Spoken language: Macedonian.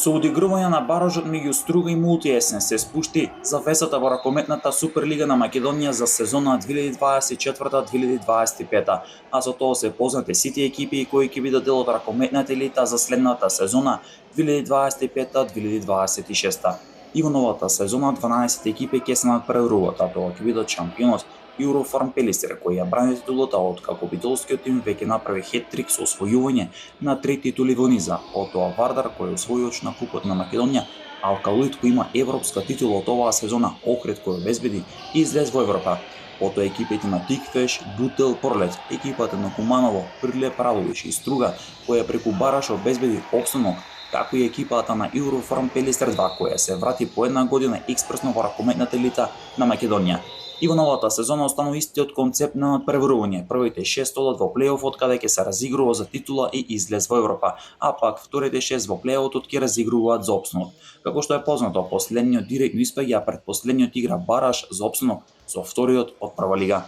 Со одигрување на баражот меѓу Струга и Мултиесен се спушти завесата во ракометната Суперлига на Македонија за сезона 2024-2025, а со тоа се познати сите екипи кои ќе бидат дел од ракометната елита за следната сезона 2025-2026. И во новата сезона 12 екипи ќе се надпреваруваат, а тоа ќе бидат шампионот Eurofarm Пелистер, кој ја брани титулата откако битолскиот тим веќе направи хет-трик со освојување на 3 титули во низа, потоа Вардар кој освојувач на Купот на Македонија, Алкалоид кој има европска титула од оваа сезона, Охрид кој обезбеди излез во Европа. Потоа екипите на Тикфеш, Бутел, Порлет, екипата на Куманово, Прилеп, Радовиш и Струга која преку бараш обезбеди опстанок, како и екипата на Eurofarm Пелистер 2 која се врати по една година експресно во ракометната елита на Македонија. И во новата сезона останува истиот концепт на надпреварување. Првите 6 одат во плейофот каде ќе се разигрува за титула и излез во Европа, а пак вторите 6 во плейофот ќе разигруваат за опстанок. Како што е познато, последниот директно испаѓа, а предпоследниот игра бараш за опстанок со вториот од прва лига.